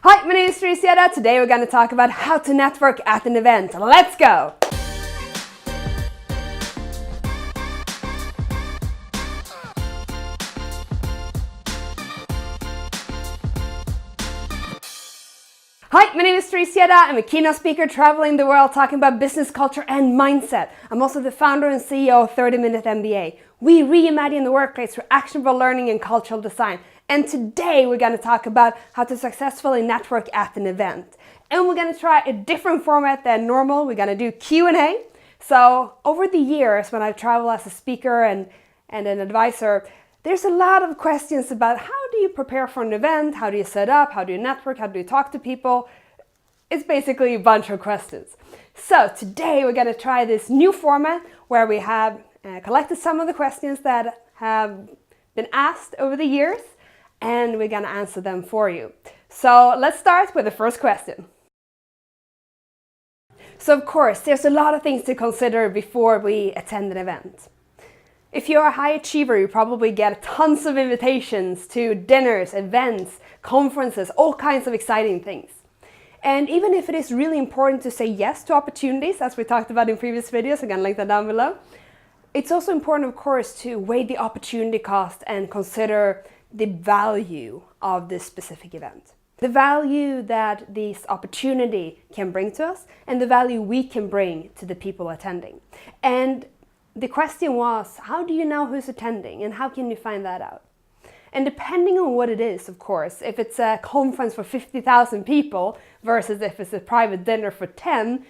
Hi, my name is Teresa. Today we're going to talk about how to network at an event. Let's go! Hi, my name is Teresa. I'm a keynote speaker traveling the world talking about business culture and mindset. I'm also the founder and CEO of 30-Minute MBA. We reimagine the workplace through actionable learning and cultural design. And today we're going to talk about how to successfully network at an event. And we're going to try a different format than normal. We're going to do Q&A. So over the years when I've traveled as a speaker and an advisor, there's a lot of questions about how do you prepare for an event, how do you set up, how do you network, how do you talk to people. It's basically a bunch of questions. So today we're going to try this new format where we have collected some of the questions that have been asked over the years, and we're going to answer them for you. So let's start with the first question. So of course, there's a lot of things to consider before we attend an event. If you're a high achiever, you probably get tons of invitations to dinners, events, conferences, all kinds of exciting things. And even if it is really important to say yes to opportunities, as we talked about in previous videos, I'm going to link that down below, it's also important, of course, to weigh the opportunity cost and consider the value of this specific event. The value that this opportunity can bring to us and the value we can bring to the people attending. And the question was, how do you know who's attending and how can you find that out? And depending on what it is, of course, if it's a conference for 50,000 people versus if it's a private dinner for 10,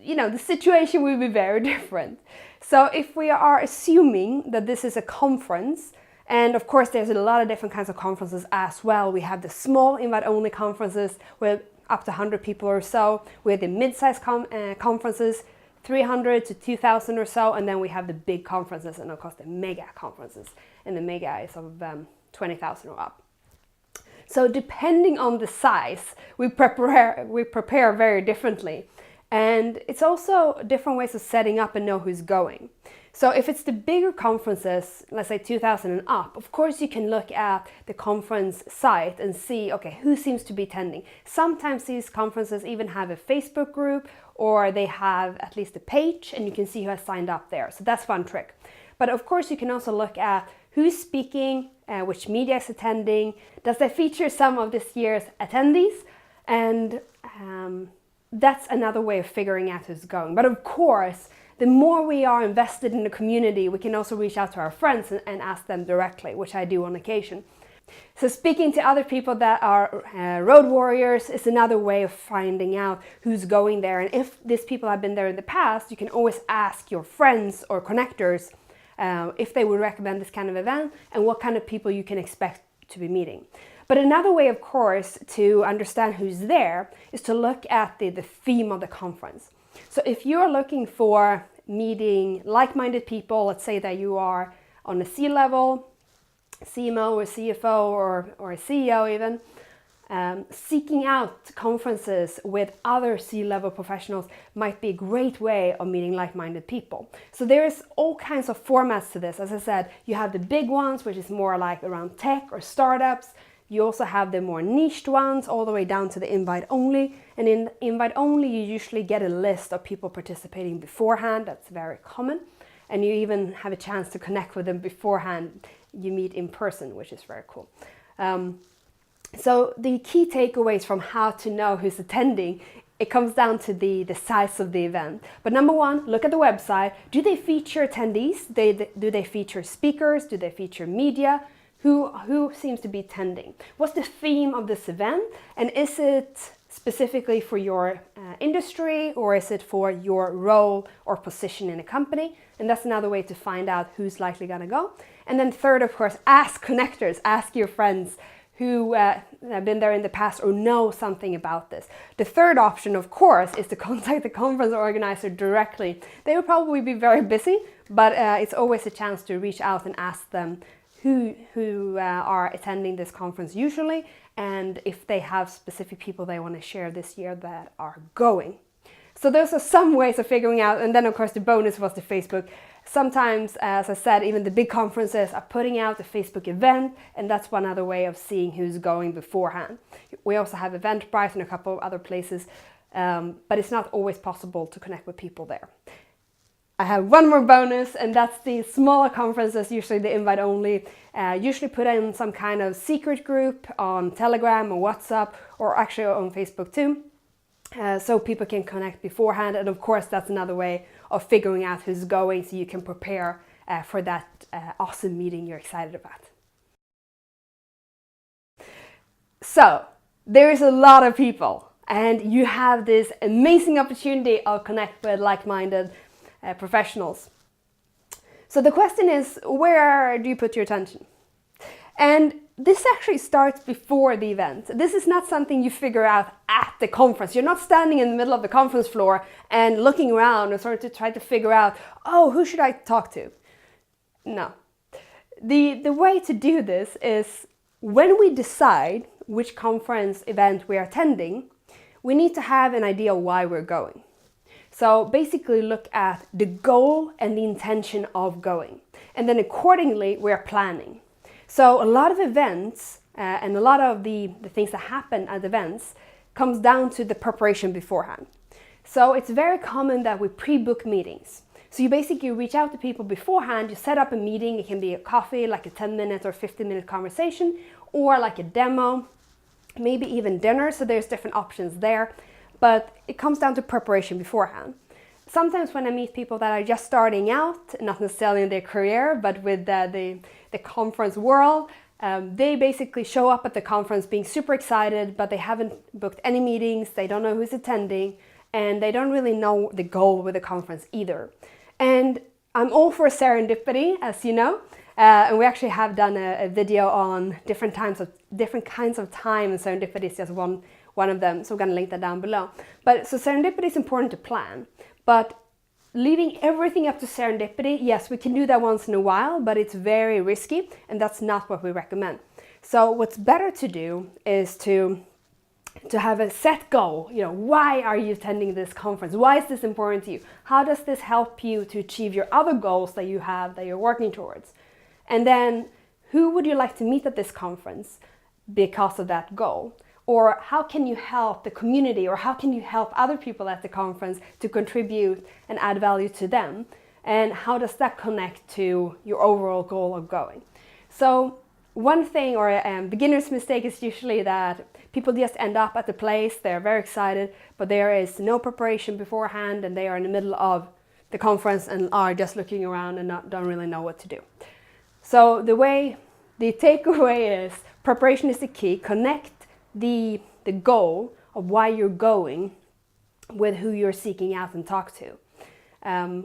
the situation will be very different. So if we are assuming that this is a conference, and of course there's a lot of different kinds of conferences as well. We have the small invite-only conferences with up to 100 people or so. We have the mid-sized conferences, 300 to 2,000 or so, and then we have the big conferences and of course the mega conferences, and the mega is of 20,000 or up. So depending on the size, we prepare very differently, and it's also different ways of setting up and know who's going. So if it's the bigger conferences, let's say 2,000 and up, of course you can look at the conference site and see, okay, who seems to be attending. Sometimes these conferences even have a Facebook group, or they have at least a page and you can see who has signed up there. So that's one trick. But of course you can also look at who's speaking, which media is attending, does they feature some of this year's attendees, and that's another way of figuring out who's going. But of course, the more we are invested in the community, we can also reach out to our friends and ask them directly, which I do on occasion. So speaking to other people that are road warriors is another way of finding out who's going there. And if these people have been there in the past, you can always ask your friends or connectors if they would recommend this kind of event and what kind of people you can expect to be meeting. But another way, of course, to understand who's there is to look at the theme of the conference. So if you're looking for meeting like-minded people, let's say that you are on a C-level, CMO or CFO or a CEO even, seeking out conferences with other C-level professionals might be a great way of meeting like-minded people. So there's all kinds of formats to this. As I said, you have the big ones, which is more like around tech or startups. You also have the more niched ones, all the way down to the invite-only. And in invite-only, you usually get a list of people participating beforehand. That's very common. And you even have a chance to connect with them beforehand. You meet in person, which is very cool. So the key takeaways from how to know who's attending, it comes down to the size of the event. But number one, look at the website. Do they feature attendees? Do they feature speakers? Do they feature media? Who seems to be attending? What's the theme of this event? And is it specifically for your industry, or is it for your role or position in a company? And that's another way to find out who's likely gonna go. And then third, of course, ask connectors, ask your friends who have been there in the past or know something about this. The third option, of course, is to contact the conference organizer directly. They will probably be very busy, but it's always a chance to reach out and ask them who are attending this conference usually, and if they have specific people they want to share this year that are going. So those are some ways of figuring out, and then of course the bonus was the Facebook Sometimes, as I said, even the big conferences are putting out a Facebook event, and that's one other way of seeing who's going beforehand. We also have Eventbrite and a couple of other places, but it's not always possible to connect with people there. I have one more bonus, and that's the smaller conferences, usually the invite only, usually put in some kind of secret group on Telegram or WhatsApp, or actually on Facebook too, so people can connect beforehand. And of course, that's another way of figuring out who's going, so you can prepare for that awesome meeting you're excited about. So there's a lot of people, and you have this amazing opportunity of connect with like-minded professionals. So the question is, where do you put your attention? And this actually starts before the event. This is not something you figure out at the conference. You're not standing in the middle of the conference floor and looking around and sort of try to figure out, oh, who should I talk to? No. The way to do this is, when we decide which conference event we are attending, we need to have an idea why we're going. So basically look at the goal and the intention of going. And then accordingly, we're planning. So a lot of events and a lot of the things that happen at events comes down to the preparation beforehand. So it's very common that we pre-book meetings. So you basically reach out to people beforehand, you set up a meeting. It can be a coffee, like a 10-minute or 15-minute conversation, or like a demo, maybe even dinner. So there's different options there. But it comes down to preparation beforehand. Sometimes when I meet people that are just starting out, not necessarily in their career, but with the conference world, they basically show up at the conference being super excited, but they haven't booked any meetings, they don't know who's attending, and they don't really know the goal with the conference either. And I'm all for serendipity, as you know, and we actually have done a video on different kinds of time, and serendipity is just one of them, so I'm going to link that down below. But so serendipity is important to plan, but leaving everything up to serendipity, yes, we can do that once in a while, but it's very risky, and that's not what we recommend. So what's better to do is to have a set goal. You know, why are you attending this conference? Why is this important to you? How does this help you to achieve your other goals that you have, that you're working towards? And then, who would you like to meet at this conference because of that goal? Or how can you help the community, or how can you help other people at the conference to contribute and add value to them? And how does that connect to your overall goal of going? So one thing, or a beginner's mistake, is usually that people just end up at the place, they're very excited, but there is no preparation beforehand, and they are in the middle of the conference and are just looking around and don't really know what to do. So the takeaway is, preparation is the key. Connect the goal of why you're going with who you're seeking out and talk to.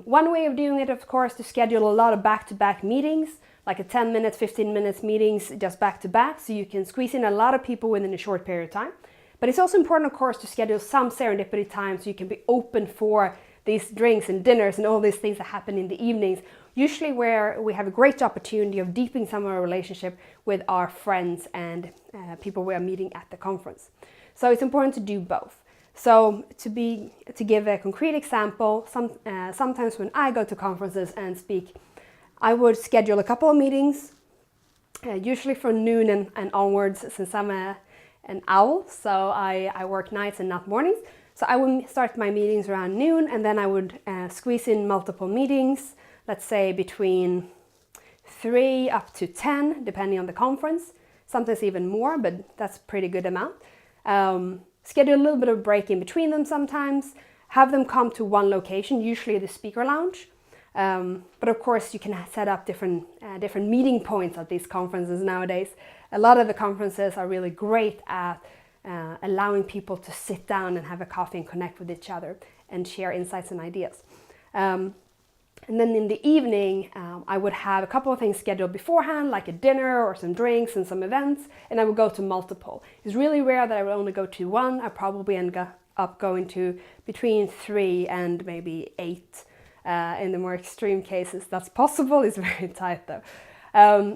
One way of doing it, of course, to schedule a lot of back-to-back meetings, like a 10-minute, 15-minute meetings just back-to-back, so you can squeeze in a lot of people within a short period of time. But it's also important, of course, to schedule some serendipity time so you can be open for these drinks and dinners and all these things that happen in the evenings, usually where we have a great opportunity of deepening some of our relationship with our friends and people we are meeting at the conference. So it's important to do both. So to give a concrete example, sometimes when I go to conferences and speak, I would schedule a couple of meetings, usually from noon and onwards, since I'm an owl, so I work nights and not mornings. So I would start my meetings around noon, and then I would squeeze in multiple meetings, let's say between 3 up to 10, depending on the conference, sometimes even more, but that's a pretty good amount. Schedule a little bit of break in between them sometimes, have them come to one location, usually the speaker lounge. But of course you can set up different meeting points at these conferences nowadays. A lot of the conferences are really great at allowing people to sit down and have a coffee and connect with each other and share insights and ideas. And then in the evening, I would have a couple of things scheduled beforehand, like a dinner or some drinks and some events, and I would go to multiple. It's really rare that I would only go to one. I probably end up going to between 3 and maybe 8 in the more extreme cases. That's possible. It's very tight though.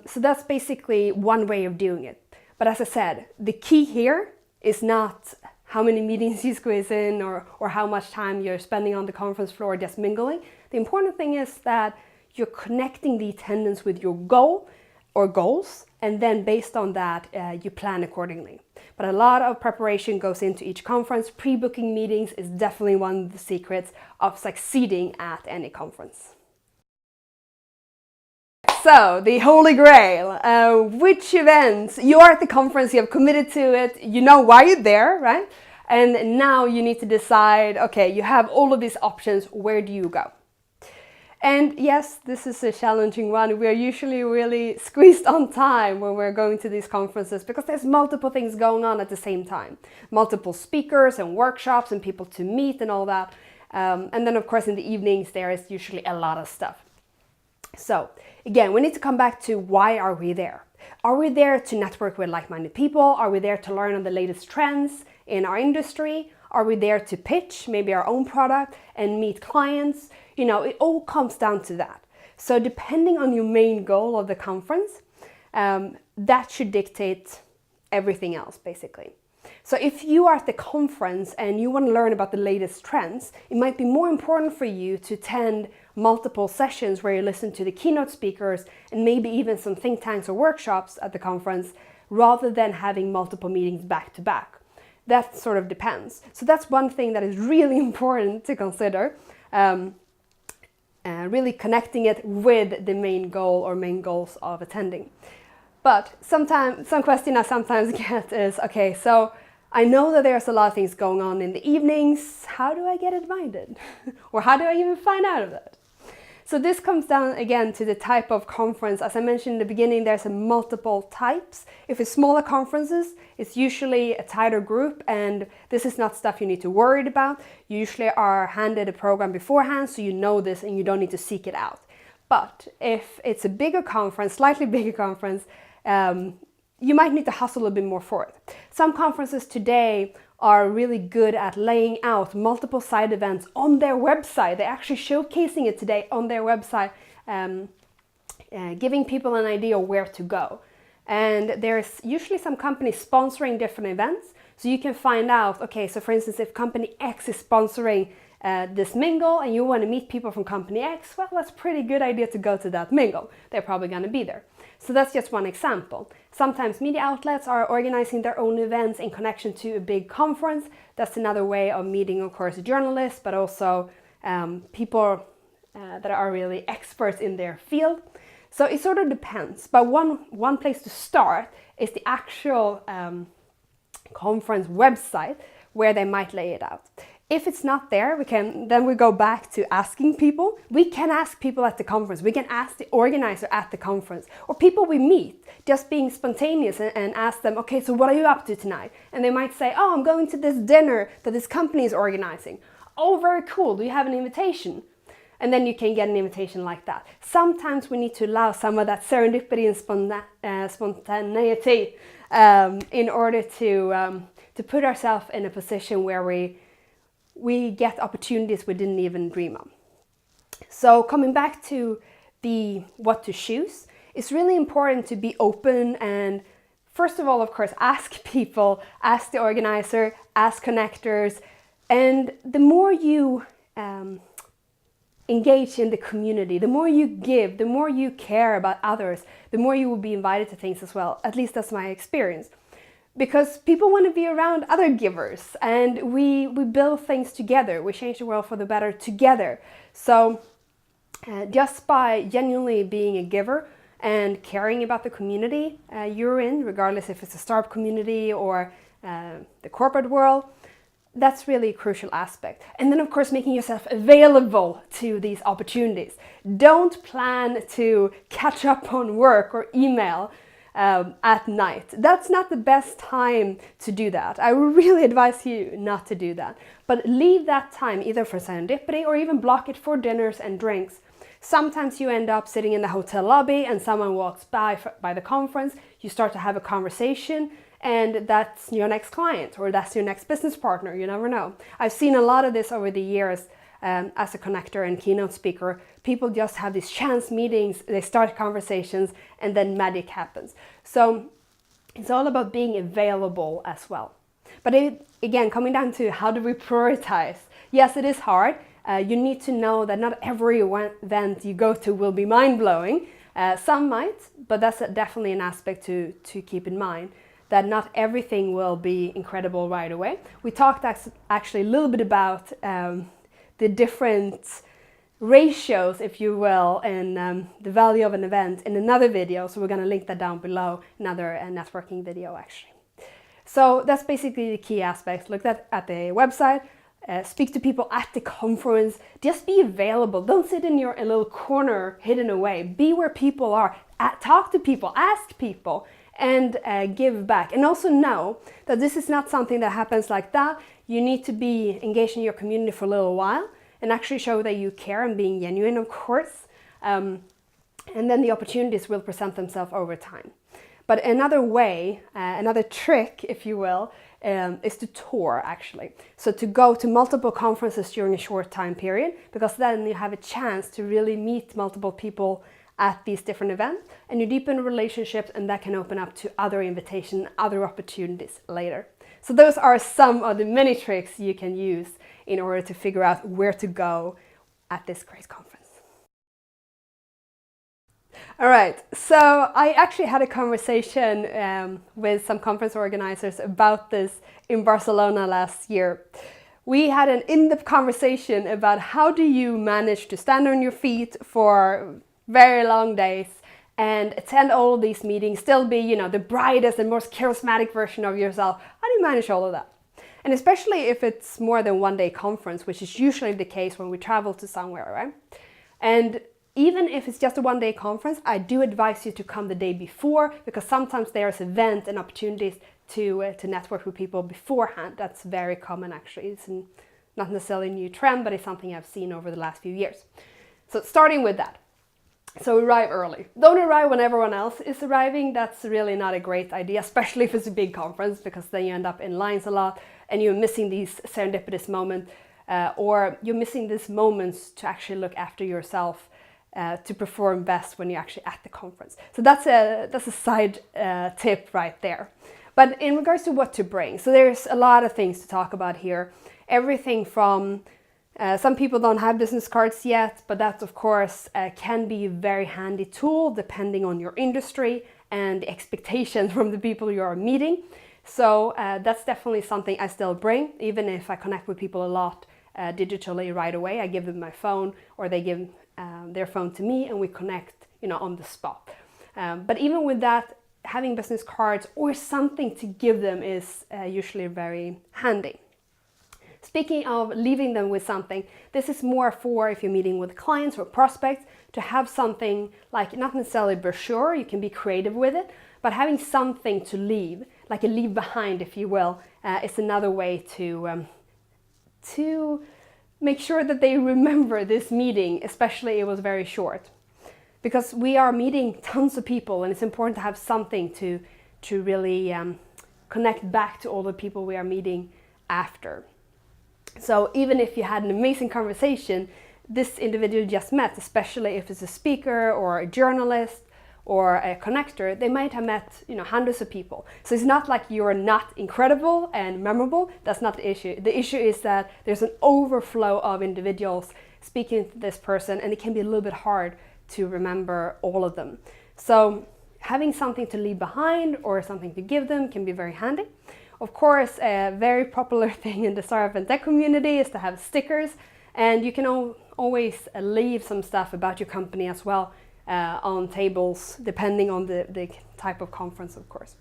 So that's basically one way of doing it. But as I said, the key here is not how many meetings you squeeze in or how much time you're spending on the conference floor just mingling. The important thing is that you're connecting the attendance with your goal or goals, and then based on that, you plan accordingly. But a lot of preparation goes into each conference. Pre-booking meetings is definitely one of the secrets of succeeding at any conference. So, the holy grail, which events? You're at the conference, you have committed to it, you know why you're there, right? And now you need to decide, okay, you have all of these options, where do you go? And yes, this is a challenging one. We are usually really squeezed on time when we're going to these conferences because there's multiple things going on at the same time. Multiple speakers and workshops and people to meet and all that. And then of course in the evenings there is usually a lot of stuff. So again, we need to come back to why are we there? Are we there to network with like-minded people? Are we there to learn on the latest trends in our industry? Are we there to pitch maybe our own product and meet clients? You know, it all comes down to that. So depending on your main goal of the conference, that should dictate everything else basically. So if you are at the conference and you want to learn about the latest trends, it might be more important for you to attend multiple sessions where you listen to the keynote speakers and maybe even some think tanks or workshops at the conference rather than having multiple meetings back to back. That sort of depends. So that's one thing that is really important to consider. Really connecting it with the main goal or main goals of attending. But some question I sometimes get is, okay, so I know that there's a lot of things going on in the evenings. How do I get invited? Or how do I even find out of that? So this comes down again to the type of conference. As I mentioned in the beginning, there's multiple types. If it's smaller conferences, it's usually a tighter group, and this is not stuff you need to worry about. You usually are handed a program beforehand, so you know this and you don't need to seek it out. But if it's a bigger conference, slightly bigger conference, you might need to hustle a bit more for it. Some conferences today are really good at laying out multiple side events on their website. They're actually showcasing it today on their website, giving people an idea of where to go. And there's usually some companies sponsoring different events, so you can find out, okay, so for instance, if company X is sponsoring this mingle and you want to meet people from company X, well, that's a pretty good idea to go to that mingle. They're probably going to be there. So that's just one example. Sometimes media outlets are organizing their own events in connection to a big conference. That's another way of meeting, of course, journalists, but also people that are really experts in their field. So it sort of depends. But one place to start is the actual conference website where they might lay it out. If it's not there, then we go back to asking people. We can ask people at the conference. We can ask the organizer at the conference or people we meet, just being spontaneous and ask them, okay, so what are you up to tonight? And they might say, oh, I'm going to this dinner that this company is organizing. Oh, very cool. Do you have an invitation? And then you can get an invitation like that. Sometimes we need to allow some of that serendipity and spontaneity in order to put ourselves in a position where we get opportunities we didn't even dream of. So coming back to the what to choose, it's really important to be open and first of all, of course, ask people, ask the organizer, ask connectors, and the more you engage in the community, the more you give, the more you care about others, the more you will be invited to things as well. At least that's my experience. Because people want to be around other givers and we build things together. We change the world for the better together. So just by genuinely being a giver and caring about the community you're in, regardless if it's a startup community or the corporate world, that's really a crucial aspect. And then of course making yourself available to these opportunities. Don't plan to catch up on work or email at night. That's not the best time to do that. I would really advise you not to do that. But leave that time either for serendipity or even block it for dinners and drinks. Sometimes you end up sitting in the hotel lobby and someone walks by the conference, you start to have a conversation and that's your next client or that's your next business partner, you never know. I've seen a lot of this over the years as a connector and keynote speaker. People just have these chance meetings, they start conversations and then magic happens. So it's all about being available as well. But again, coming down to how do we prioritize? Yes, it is hard. You need to know that not every event you go to will be mind-blowing. Some might, but that's definitely an aspect to keep in mind, that not everything will be incredible right away. We talked actually a little bit about the different ratios, if you will, in the value of an event in another video, so we're going to link that down below, another networking video actually. So that's basically the key aspects. Look at the website, speak to people at the conference, just be available. Don't sit in your little corner hidden away. Be where people are, talk to people, ask people, and give back. And also know that this is not something that happens like that. You need to be engaged in your community for a little while and actually show that you care and being genuine, of course. And then the opportunities will present themselves over time. But another way, another trick, if you will, is to tour actually. So to go to multiple conferences during a short time period, because then you have a chance to really meet multiple people at these different events, and you deepen relationships, and that can open up to other invitations, other opportunities later. So those are some of the many tricks you can use in order to figure out where to go at this great conference. All right, so I actually had a conversation with some conference organizers about this in Barcelona last year. We had an in-depth conversation about how do you manage to stand on your feet for very long days and attend all of these meetings, still be, you know, the brightest and most charismatic version of yourself. How do you manage all of that? And especially if it's more than one day conference, which is usually the case when we travel to somewhere, right? And even if it's just a one-day conference, I do advise you to come the day before, because sometimes there's events and opportunities to network with people beforehand. That's very common actually. It's not necessarily a new trend, but it's something I've seen over the last few years. So starting with that. So arrive early. Don't arrive when everyone else is arriving. That's really not a great idea, especially if it's a big conference, because then you end up in lines a lot and you're missing these serendipitous moments, or you're missing these moments to actually look after yourself, to perform best when you're actually at the conference. So that's a side tip right there. But in regards to what to bring, so there's a lot of things to talk about here. Everything from some people don't have business cards yet, but that of course can be a very handy tool depending on your industry and the expectations from the people you are meeting. So that's definitely something I still bring, even if I connect with people a lot digitally right away. I give them my phone, or they give their phone to me, and we connect, you know, on the spot. But even with that, having business cards or something to give them is usually very handy. Speaking of leaving them with something, this is more for if you're meeting with clients or prospects, to have something like, not necessarily a brochure, you can be creative with it, but having something to leave, like a leave behind, if you will, is another way to make sure that they remember this meeting, especially if it was very short. Because we are meeting tons of people, and it's important to have something to really connect back to all the people we are meeting after. So even if you had an amazing conversation, this individual you just met, especially if it's a speaker or a journalist or a connector, they might have met, you know, hundreds of people. So it's not like you're not incredible and memorable. That's not the issue. The issue is that there's an overflow of individuals speaking to this person, and it can be a little bit hard to remember all of them. So having something to leave behind or something to give them can be very handy. Of course, a very popular thing in the startup and tech community is to have stickers, and you can always leave some stuff about your company as well on tables, depending on the type of conference, of course.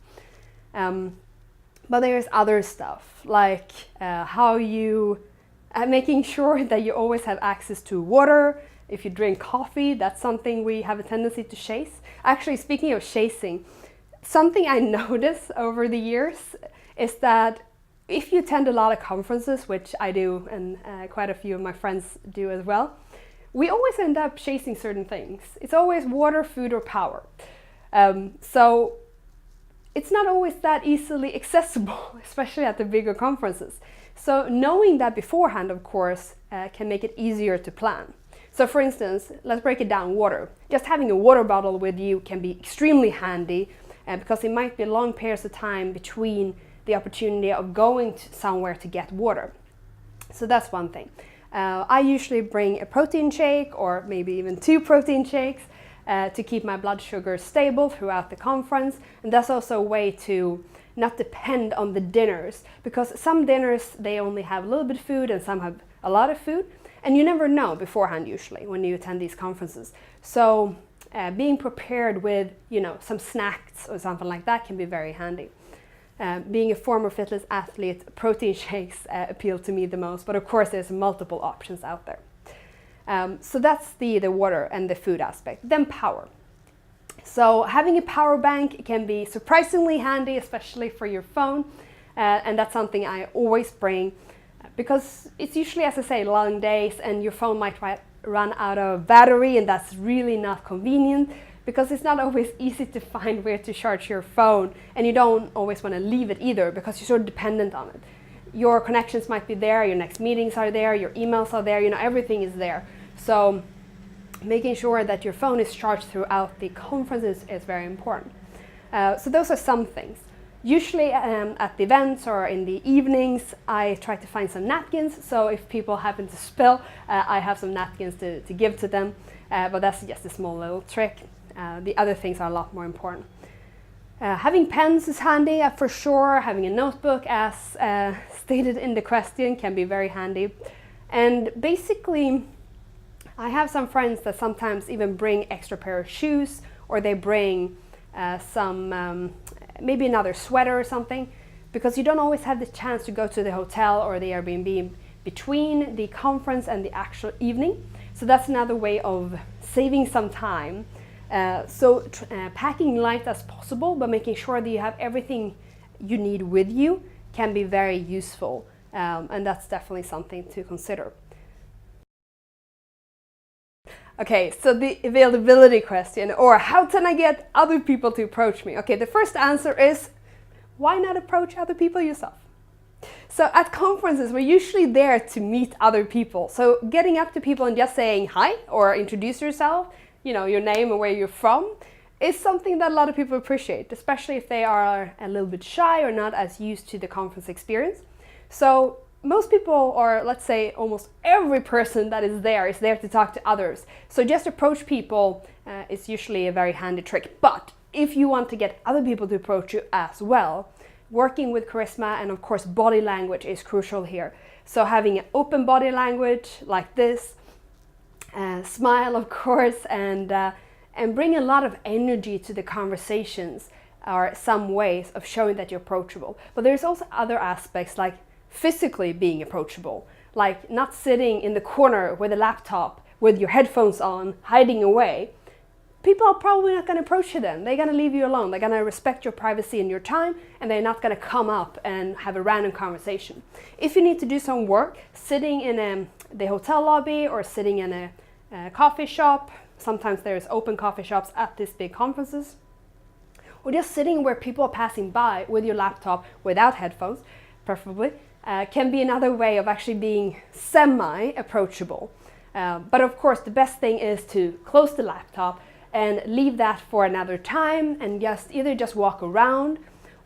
But there's other stuff, like how you making sure that you always have access to water. If you drink coffee, that's something we have a tendency to chase. Actually, speaking of chasing, something I noticed over the years is that if you attend a lot of conferences, which I do, and quite a few of my friends do as well, we always end up chasing certain things. It's always water, food, or power. So it's not always that easily accessible, especially at the bigger conferences. So knowing that beforehand, of course, can make it easier to plan. So for instance, let's break it down, water. Just having a water bottle with you can be extremely handy, because it might be long periods of time between the opportunity of going to somewhere to get water. So that's one thing. I usually bring a protein shake or maybe even 2 protein shakes to keep my blood sugar stable throughout the conference. And that's also a way to not depend on the dinners, because some dinners they only have a little bit of food and some have a lot of food, and you never know beforehand usually when you attend these conferences. So being prepared with some snacks or something like that can be very handy. Being a former fitness athlete, protein shakes appeal to me the most, but of course there's multiple options out there. So that's the water and the food aspect. Then power. So having a power bank can be surprisingly handy, especially for your phone, and that's something I always bring, because it's usually, as I say, long days and your phone might run out of battery, and that's really not convenient, because it's not always easy to find where to charge your phone, and you don't always want to leave it either because you're sort of dependent on it. Your connections might be there, your next meetings are there, your emails are there, everything is there. So making sure that your phone is charged throughout the conferences is very important. So those are some things. Usually at the events or in the evenings, I try to find some napkins. So if people happen to spill, I have some napkins to give to them. But that's just a small little trick. The other things are a lot more important. Having pens is handy for sure. Having a notebook, as stated in the question, can be very handy. And basically, I have some friends that sometimes even bring extra pair of shoes, or they bring maybe another sweater or something, because you don't always have the chance to go to the hotel or the Airbnb between the conference and the actual evening. So that's another way of saving some time. Packing light as possible, but making sure that you have everything you need with you can be very useful, and that's definitely something to consider. Okay, so the availability question, or how can I get other people to approach me? Okay, the first answer is, why not approach other people yourself? So at conferences, we're usually there to meet other people. So getting up to people and just saying hi or introduce yourself, your name and where you're from, is something that a lot of people appreciate, especially if they are a little bit shy or not as used to the conference experience. So most people, or let's say almost every person that is there to talk to others. So just approach people is usually a very handy trick. But if you want to get other people to approach you as well, working with charisma and of course body language is crucial here. So having an open body language like this, smile of course, and bring a lot of energy to the conversations are some ways of showing that you're approachable. But there's also other aspects, like physically being approachable, like not sitting in the corner with a laptop with your headphones on, hiding away. People are probably not going to approach you then. They're going to leave you alone. They're going to respect your privacy and your time, and they're not going to come up and have a random conversation. If you need to do some work, sitting in the hotel lobby or sitting in a coffee shop, sometimes there's open coffee shops at these big conferences, or just sitting where people are passing by with your laptop without headphones, preferably, can be another way of actually being semi-approachable. But of course, the best thing is to close the laptop and leave that for another time, and either just walk around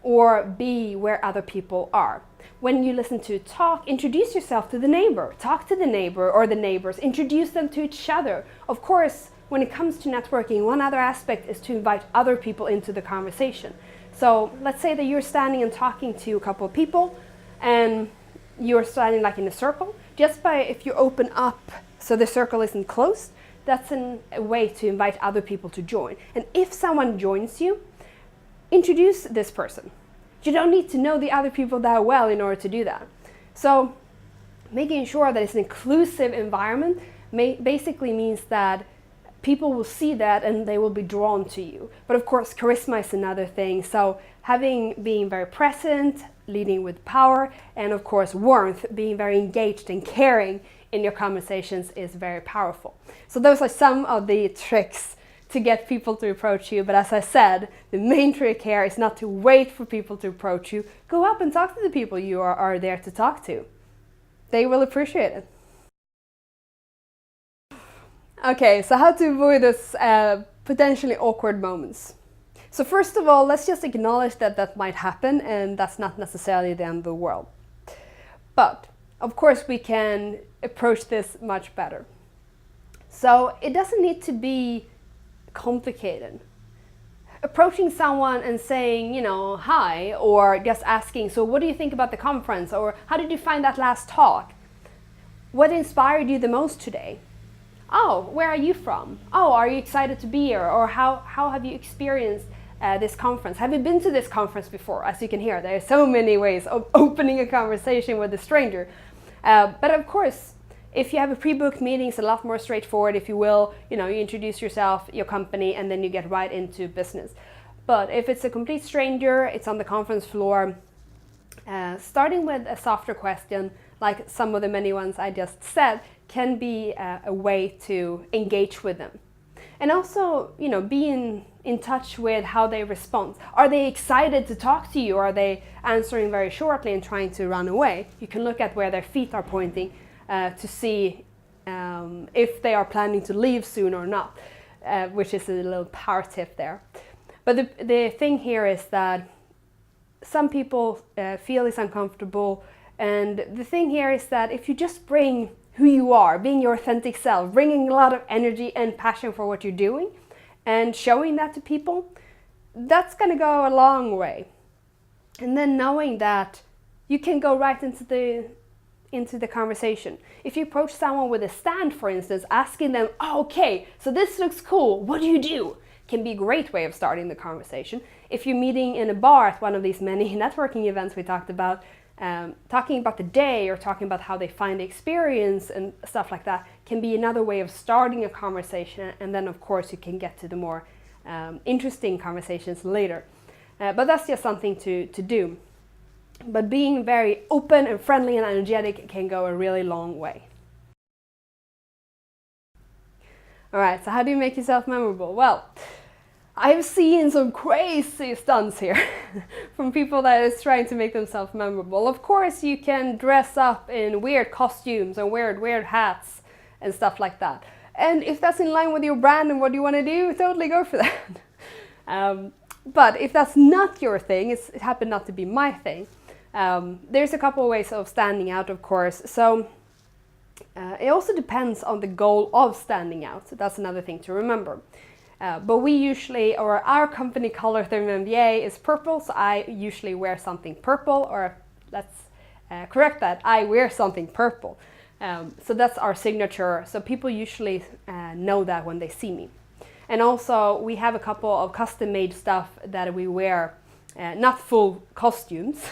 or be where other people are. When you listen to a talk, introduce yourself to the neighbor. Talk to the neighbor or the neighbors. Introduce them to each other. Of course, when it comes to networking, one other aspect is to invite other people into the conversation. So let's say that you're standing and talking to a couple of people, and you're standing like in a circle. If you open up so the circle isn't closed, that's a way to invite other people to join. And if someone joins you, introduce this person. You don't need to know the other people that well in order to do that. So making sure that it's an inclusive environment basically means that people will see that and they will be drawn to you. But of course, charisma is another thing. So being very present, leading with power, and of course warmth, being very engaged and caring in your conversations is very powerful. So those are some of the tricks to get people to approach you. But as I said, the main trick here is not to wait for people to approach you. Go up and talk to the people you are there to talk to. They will appreciate it. Okay, so how to avoid those potentially awkward moments. So first of all, let's just acknowledge that might happen, and that's not necessarily the end of the world. But of course we can approach this much better. So it doesn't need to be complicated. Approaching someone and saying, hi, or just asking, so what do you think about the conference? Or how did you find that last talk? What inspired you the most today? Oh, where are you from? Oh, are you excited to be here? Or how have you experienced this conference? Have you been to this conference before? As you can hear, there are so many ways of opening a conversation with a stranger. But of course, if you have a pre-booked meeting, it's a lot more straightforward, if you will. You introduce yourself, your company, and then you get right into business. But if it's a complete stranger, it's on the conference floor, starting with a softer question, like some of the many ones I just said, can be a way to engage with them. And also, being in touch with how they respond. Are they excited to talk to you? Or are they answering very shortly and trying to run away? You can look at where their feet are pointing to see if they are planning to leave soon or not, which is a little power tip there. But the thing here is that some people feel it's uncomfortable, and the thing here is that if you just bring who you are, being your authentic self, bringing a lot of energy and passion for what you're doing, and showing that to people, that's going to go a long way. And then knowing that you can go right into the conversation. If you approach someone with a stand, for instance, asking them, okay, so this looks cool, what do you do? Can be a great way of starting the conversation. If you're meeting in a bar at one of these many networking events we talked about, talking about the day or talking about how they find the experience and stuff like that can be another way of starting a conversation, and then of course you can get to the more interesting conversations later. But that's just something to do. But being very open and friendly and energetic can go a really long way. Alright, so how do you make yourself memorable? Well, I've seen some crazy stunts here from people that is trying to make themselves memorable. Of course, you can dress up in weird costumes and weird hats and stuff like that. And if that's in line with your brand and what you want to do, totally go for that. But if that's not your thing, it happened not to be my thing, there's a couple of ways of standing out, of course. So it also depends on the goal of standing out. So that's another thing to remember. But we usually, or our company color through MBA is purple, so I usually wear something purple, or let's correct that, I wear something purple. So that's our signature, so people usually know that when they see me. And also we have a couple of custom-made stuff that we wear, not full costumes,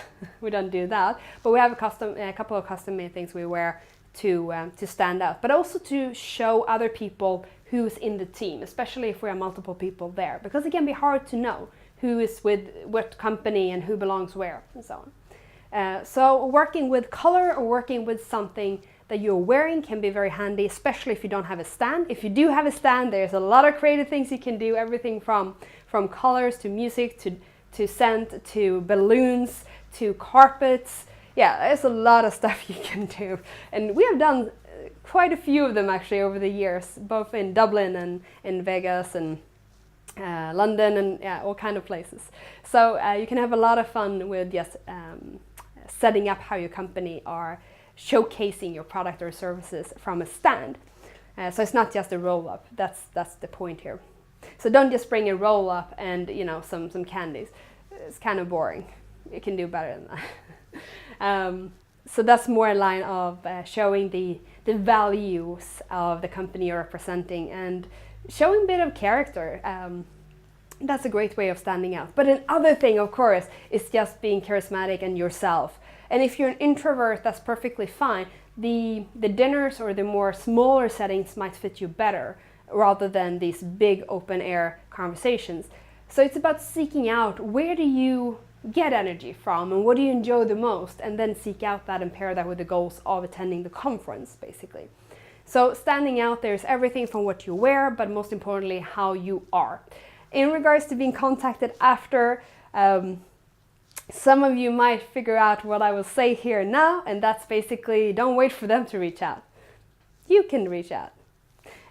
we don't do that, but we have a couple of custom-made things we wear to stand out, but also to show other people who's in the team, especially if we are multiple people there, because it can be hard to know who is with what company and who belongs where and so on. So working with color or working with something that you're wearing can be very handy, especially if you don't have a stand. If you do have a stand, there's a lot of creative things you can do, everything from colors to music to scent to balloons to carpets. Yeah, there's a lot of stuff you can do, and we have done quite a few of them actually over the years, both in Dublin and in Vegas and London and all kind of places. So you can have a lot of fun with just setting up how your company are showcasing your product or services from a stand. So it's not just a roll-up, that's the point here. So don't just bring a roll-up and some candies. It's kind of boring. You can do better than that. So that's more in line of showing the values of the company you're representing and showing a bit of character. That's a great way of standing out. But another thing, of course, is just being charismatic and yourself. And if you're an introvert, that's perfectly fine. The dinners or the more smaller settings might fit you better rather than these big open air conversations. So it's about seeking out where do you get energy from and what do you enjoy the most, and then seek out that and pair that with the goals of attending the conference, basically. So standing out, there's everything from what you wear, but most importantly, how you are. In regards to being contacted after, some of you might figure out what I will say here now, and that's basically don't wait for them to reach out. You can reach out.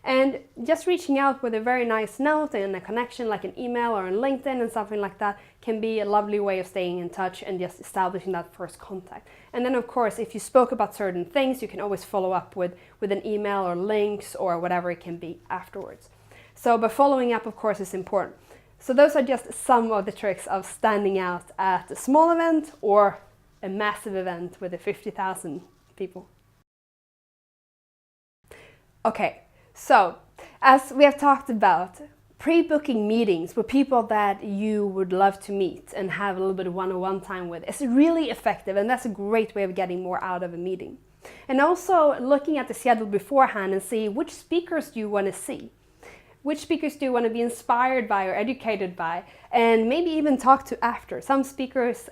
And just reaching out with a very nice note and a connection like an email or on LinkedIn and something like that can be a lovely way of staying in touch and just establishing that first contact. And then of course, if you spoke about certain things, you can always follow up with an email or links or whatever it can be afterwards. So, but following up of course is important. So those are just some of the tricks of standing out at a small event or a massive event with 50,000 people. Okay. So, as we have talked about, pre-booking meetings with people that you would love to meet and have a little bit of one-on-one time with is really effective, and that's a great way of getting more out of a meeting. And also looking at the schedule beforehand and see which speakers do you want to see. Which speakers do you want to be inspired by or educated by, and maybe even talk to after. Some speakers,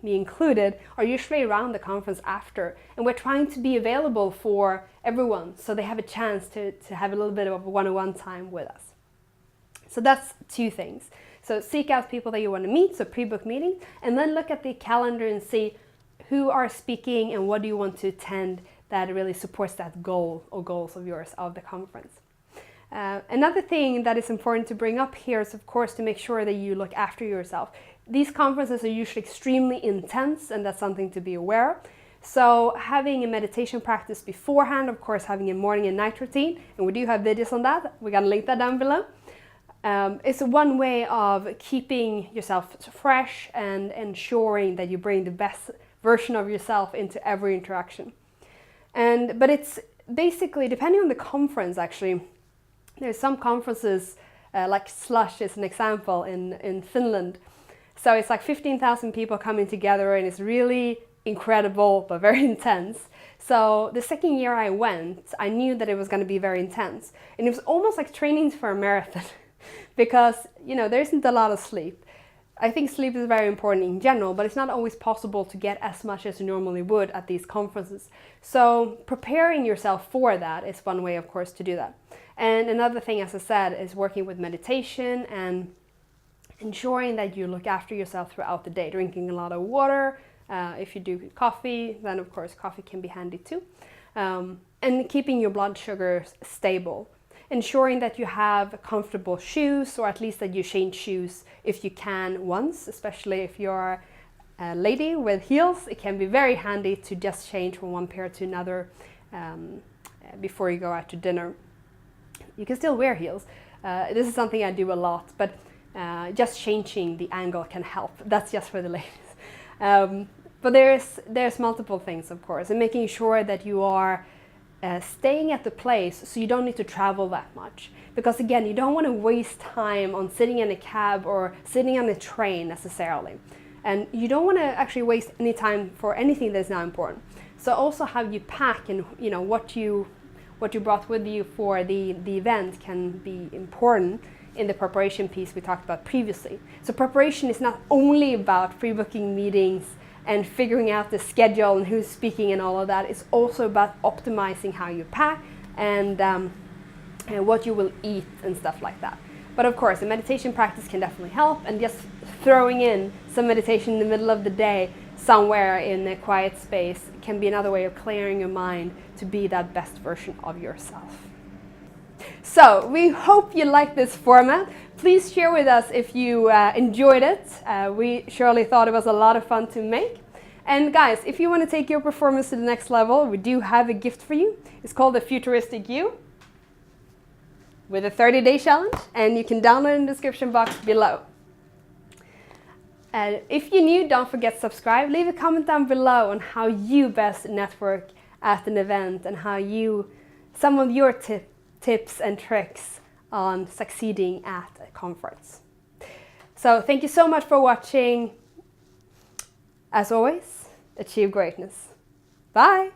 me included, are usually around the conference after, and we're trying to be available for everyone so they have a chance to have a little bit of one-on-one time with us. So that's two things. So seek out people that you want to meet, so pre-book meetings, and then look at the calendar and see who are speaking and what do you want to attend that really supports that goal or goals of yours of the conference. Another thing that is important to bring up here is of course to make sure that you look after yourself. These conferences are usually extremely intense, and that's something to be aware of. So having a meditation practice beforehand, of course having a morning and night routine, and we do have videos on that, we're going to link that down below. It's one way of keeping yourself fresh and ensuring that you bring the best version of yourself into every interaction. But it's basically, depending on the conference actually, there's some conferences, like Slush is an example in Finland. So it's like 15,000 people coming together, and it's really incredible but very intense. So the second year I went, I knew that it was going to be very intense. And it was almost like training for a marathon because, you know, there isn't a lot of sleep. I think sleep is very important in general, but it's not always possible to get as much as you normally would at these conferences. So preparing yourself for that is one way, of course, to do that. And another thing, as I said, is working with meditation and ensuring that you look after yourself throughout the day, drinking a lot of water. If you do coffee, then of course coffee can be handy too. And keeping your blood sugar stable. Ensuring that you have comfortable shoes, or at least that you change shoes if you can once, especially if you're a lady with heels. It can be very handy to just change from one pair to another before you go out to dinner. You can still wear heels. This is something I do a lot, but just changing the angle can help. That's just for the ladies. But there's multiple things, of course, and making sure that you are staying at the place so you don't need to travel that much. Because again, you don't want to waste time on sitting in a cab or sitting on a train necessarily. And you don't want to actually waste any time for anything that's not important. So also how you pack and what you brought with you for the event can be important in the preparation piece we talked about previously. So preparation is not only about pre-booking meetings and figuring out the schedule and who's speaking and all of that. It's also about optimizing how you pack and what you will eat and stuff like that. But of course, a meditation practice can definitely help, and just throwing in some meditation in the middle of the day somewhere in a quiet space can be another way of clearing your mind to be that best version of yourself. So we hope you like this format. Please share with us if you enjoyed it. We surely thought it was a lot of fun to make. And guys, if you want to take your performance to the next level, we do have a gift for you. It's called the Futuristic You with a 30-day challenge, and you can download in the description box below. If you're new, don't forget to subscribe. Leave a comment down below on how you best network at an event and how some of your tips and tricks on succeeding at a conference. So thank you so much for watching. As always, achieve greatness. Bye!